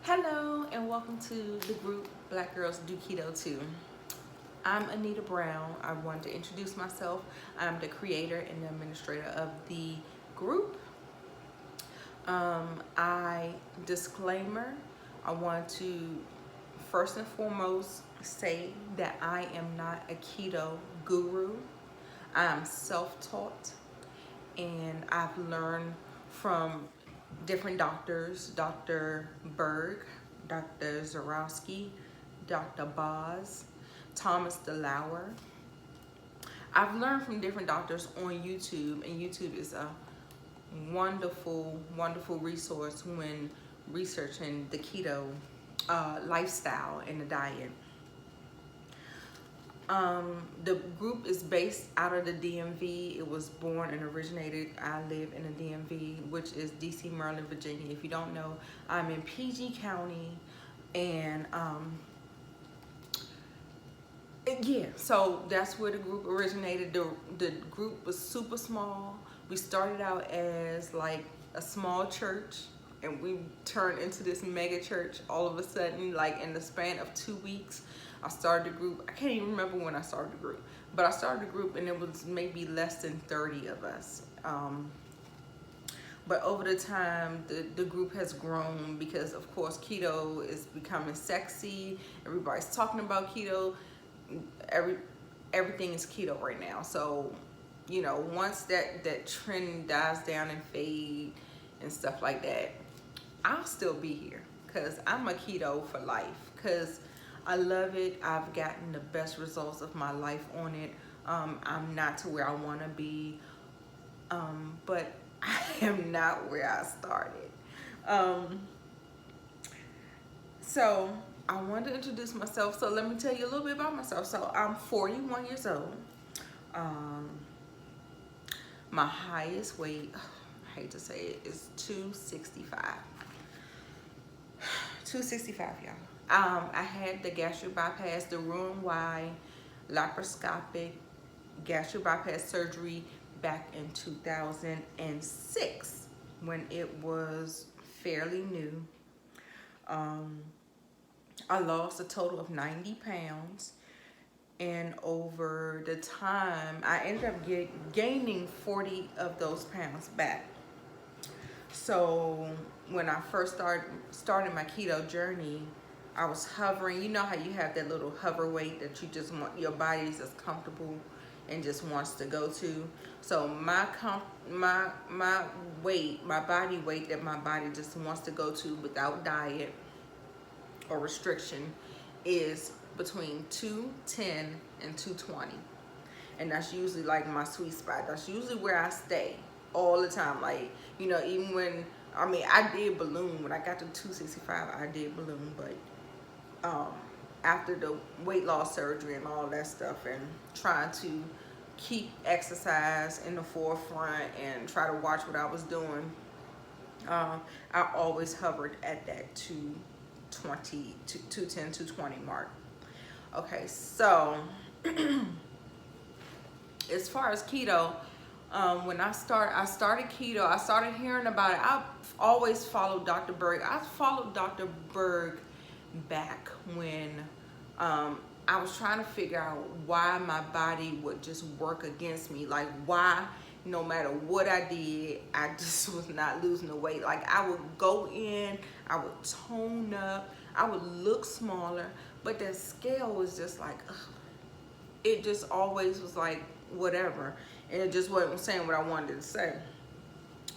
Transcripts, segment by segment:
Hello and welcome to the group Black Girls Do Keto Too. I'm Anita Brown. I want to introduce myself. I'm the creator and the administrator of the group. Disclaimer, I want to first and foremost say that I am not a keto guru. I am self-taught and I've learned from different doctors, Dr. Berg, Dr. Zarowski, Dr. Boz, Thomas DeLauer. I've learned from different doctors on YouTube, and YouTube is a wonderful, wonderful resource when researching the keto lifestyle and the diet. The group is based out of the DMV. It was born and originated. I live in the DMV, which is DC, Maryland, Virginia. If you don't know, I'm in PG County, and yeah, so that's where the group originated. The group was super small. We started out as like a small church, and we turned into this mega church all of a sudden, like in the span of 2 weeks. I started the group. I can't even remember when I started the group, but I started the group and it was maybe less than 30 of us. But over the time, the group has grown because, of course, keto is becoming sexy. Everybody's talking about keto. Everything is keto right now. So, you know, once that trend dies down and fade and stuff like that, I'll still be here because I'm a keto for life because I love it. I've gotten the best results of my life on it. I'm not to where I want to be, but I am not where I started. So I wanted to introduce myself. So let me tell you a little bit about myself. So I'm 41 years old. My highest weight, I hate to say it, is 265. 265, y'all. I had the gastric bypass, the Roux-en-Y laparoscopic gastric bypass surgery back in 2006 when it was fairly new. I lost a total of 90 pounds, and over the time, I ended up gaining 40 of those pounds back. So when I first started my keto journey, I was hovering. You know how you have that little hover weight that you just want, your body is just comfortable and just wants to go to. So my weight, my body weight that my body just wants to go to without diet or restriction is between 210 and 220. And that's usually like my sweet spot. That's usually where I stay all the time. Like, you know, even when, I mean, I did balloon. When I got to 265, I did balloon. But after the weight loss surgery and all that stuff, and trying to keep exercise in the forefront and try to watch what I was doing, I always hovered at that 220, 210, 220 mark. Okay, so as far as keto, when I started keto, I started hearing about it. I've always followed Dr. Berg. I followed Dr. Berg back when I was trying to figure out why my body would just work against me. Like, why no matter what I did, I just was not losing the weight. Like, I would go in, I would tone up, I would look smaller, but that scale was just like, ugh. It just always was like, whatever. And it just wasn't saying what I wanted to say.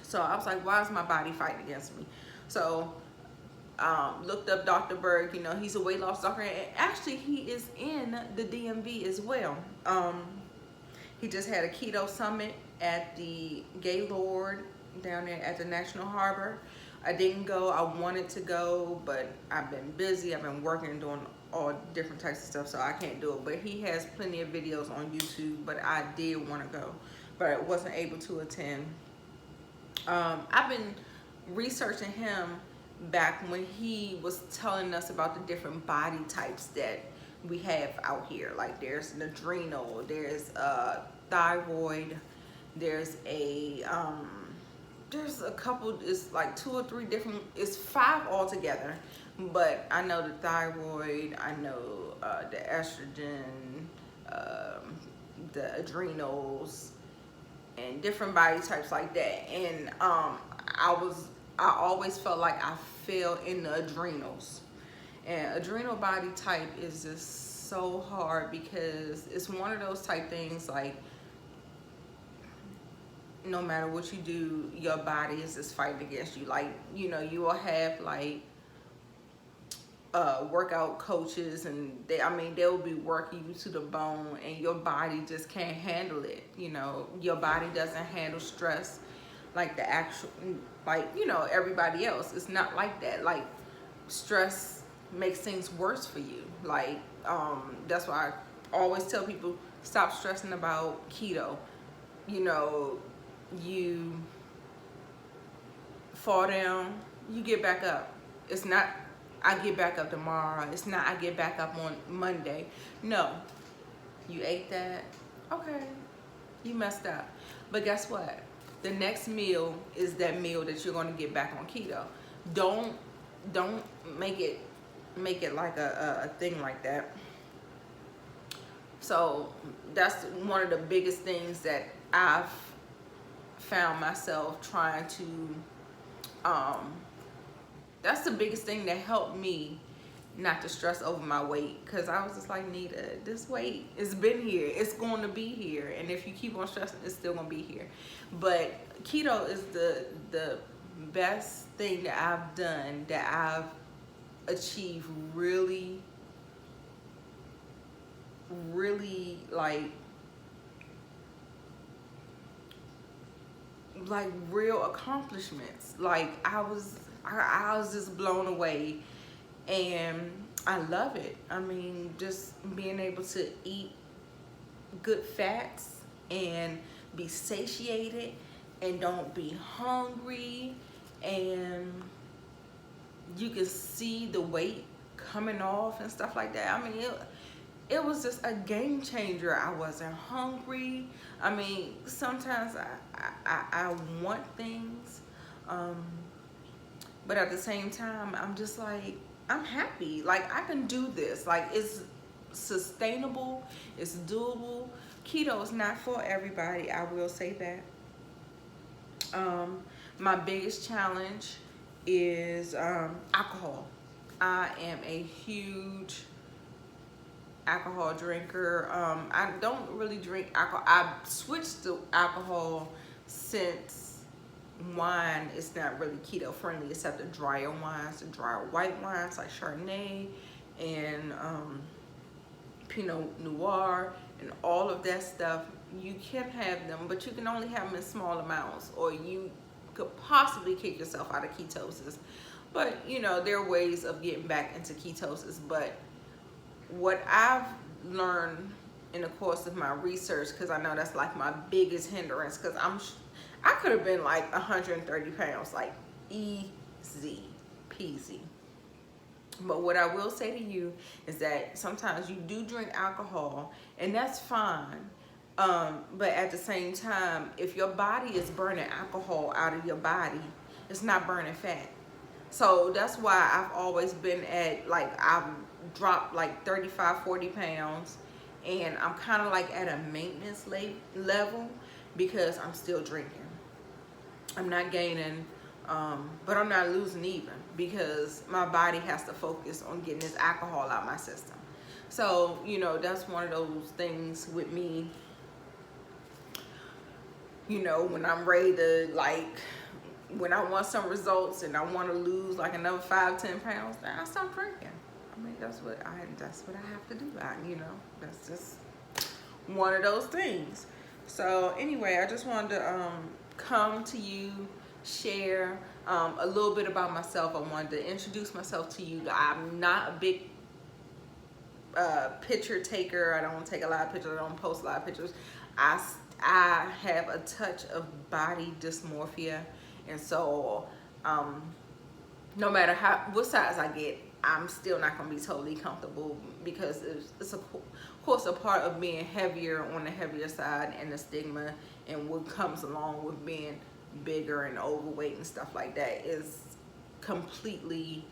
So I was like, why is my body fighting against me? So looked up Dr. Berg. You know, he's a weight loss doctor, and actually he is in the DMV as well. He just had a keto summit at the Gaylord down there at the National Harbor. I didn't go. I wanted to go, but I've been busy. I've been working and doing all different types of stuff, so I can't do it. But he has plenty of videos on YouTube, but I did want to go, but I wasn't able to attend. I've been researching him back when he was telling us about the different body types that we have out here. Like, there's an adrenal, there's a thyroid, there's a there's a couple, it's like 2 or 3 different, it's 5 altogether. But I know the thyroid, I know the estrogen, um, the adrenals, and different body types like that. And I always felt like I fell in the adrenals. And adrenal body type is just so hard because it's one of those type things like no matter what you do, your body is just fighting against you. Like, you know, you will have like workout coaches, and they'll be working you to the bone, and your body just can't handle it. You know, your body doesn't handle stress like the actual, like, you know, everybody else. It's not like that. Like, stress makes things worse for you. Like, that's why I always tell people, stop stressing about keto. You know, you fall down, you get back up. It's not, I get back up tomorrow. It's not, I get back up on Monday. No, you ate that, okay, you messed up. But guess what? The next meal is that meal that you're going to get back on keto. Don't make it like a thing like that. So that's one of the biggest things that I've found myself trying to, that's the biggest thing that helped me not to stress over my weight, because I was just like, Nita, this weight, it's been here, it's going to be here, and if you keep on stressing, it's still going to be here. But keto is the best thing that I've done, that I've achieved really like real accomplishments. Like I was just blown away, and I love it. I mean, just being able to eat good fats and be satiated and don't be hungry, and you can see the weight coming off and stuff like that. I mean, it was just a game changer. I wasn't hungry. I mean, sometimes I want things, but at the same time, I'm just like, I'm happy. Like, I can do this. Like, it's sustainable. It's doable. Keto is not for everybody. I will say that. My biggest challenge is alcohol. I am a huge alcohol drinker. I don't really drink alcohol. I switched to alcohol since wine is not really keto friendly, except the drier wines, the drier white wines like Chardonnay and Pinot Noir and all of that stuff. You can have them, but you can only have them in small amounts, or you could possibly kick yourself out of ketosis. But you know, there are ways of getting back into ketosis. But what I've learned in the course of my research, because I know that's like my biggest hindrance, because I could have been like 130 pounds, like easy peasy. But what I will say to you is that sometimes you do drink alcohol, and that's fine. But at the same time, if your body is burning alcohol out of your body, it's not burning fat. So that's why I've always been at, like, I've dropped like 35, 40 pounds, and I'm kind of like at a maintenance level, because I'm still drinking. I'm not gaining, but I'm not losing even, because my body has to focus on getting this alcohol out my system. So, you know, that's one of those things with me. You know, when I'm ready to, like, when I want some results and I want to lose like another 5, 10 pounds, then I stop drinking. I mean, that's what I have to do. You know, that's just one of those things. So anyway, I just wanted to come to you, share a little bit about myself. I wanted to introduce myself to you. I'm not a big picture taker. I don't take a lot of pictures. I don't post a lot of pictures. I have a touch of body dysmorphia, and so no matter what size I get, I'm still not going to be totally comfortable, because it's of course a part of being heavier, on the heavier side, and the stigma and what comes along with being bigger and overweight and stuff like that is completely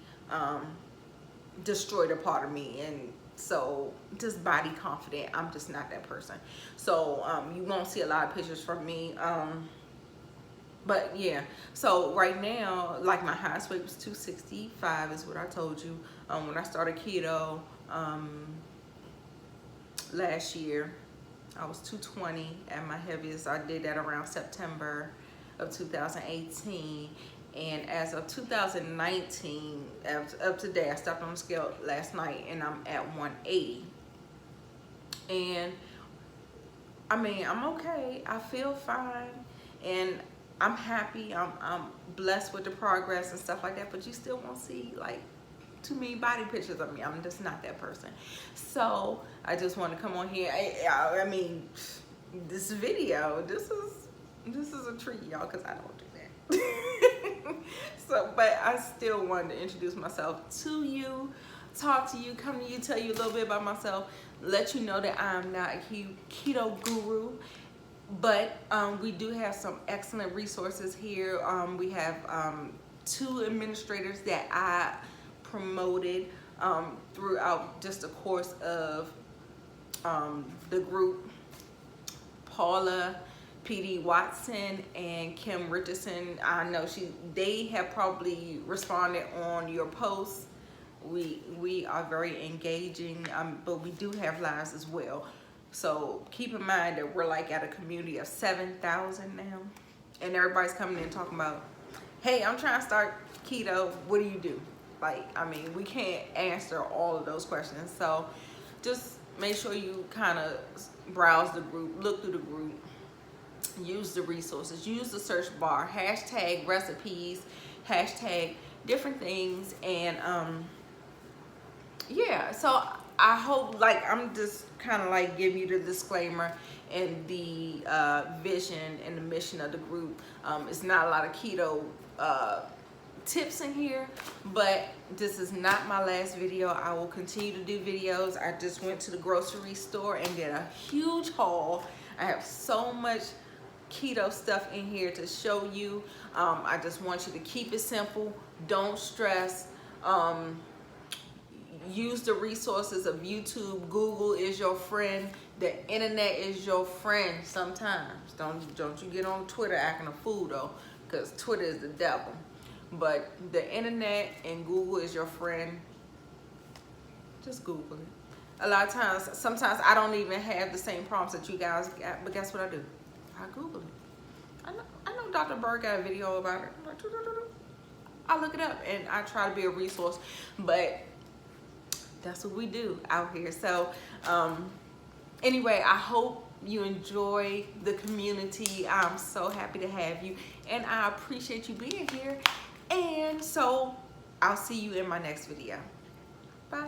destroyed a part of me. And so just body confident, I'm just not that person. So you won't see a lot of pictures from me. But yeah, so right now, like my highest weight was 265 is what I told you. When I started keto last year, I was 220 at my heaviest. I did that around September of 2018. And as of 2019, up to date, I stepped on the scale last night and I'm at 180. And I mean, I'm okay. I feel fine. And I'm happy. I'm blessed with the progress and stuff like that. But you still won't see like too many body pictures of me. I'm just not that person. So I just want to come on here. I mean, this video, this is a treat, y'all, because I don't do that. So, but I still wanted to introduce myself to you, talk to you, come to you, tell you a little bit about myself, let you know that I'm not a keto guru, but we do have some excellent resources here. We have 2 administrators that I promoted throughout just the course of the group, Paula PD Watson and Kim Richardson. I know they have probably responded on your posts. We are very engaging, but we do have lives as well. So keep in mind that we're like at a community of 7,000 now, and everybody's coming in talking about, hey, I'm trying to start keto, what do you do? Like, I mean, we can't answer all of those questions. So just make sure you kind of browse the group, look through the group, use the resources, use the search bar, hashtag recipes, hashtag different things. And yeah, so I hope, like, I'm just kind of like giving you the disclaimer and the vision and the mission of the group. It's not a lot of keto tips in here, but this is not my last video. I will continue to do videos. I just went to the grocery store and did a huge haul. I have so much keto stuff in here to show you. I just want you to keep it simple, don't stress. Use the resources of YouTube. Google is your friend. The internet is your friend sometimes. Don't you get on Twitter acting a fool though, because Twitter is the devil. But the internet and Google is your friend. Just Google it. A lot of times, sometimes I don't even have the same prompts that you guys got, but guess what I do? I Google it. I know Dr. Berg got a video about it. I look it up and I try to be a resource, but that's what we do out here. So anyway, I hope you enjoy the community. I'm so happy to have you, and I appreciate you being here. And so I'll see you in my next video. Bye.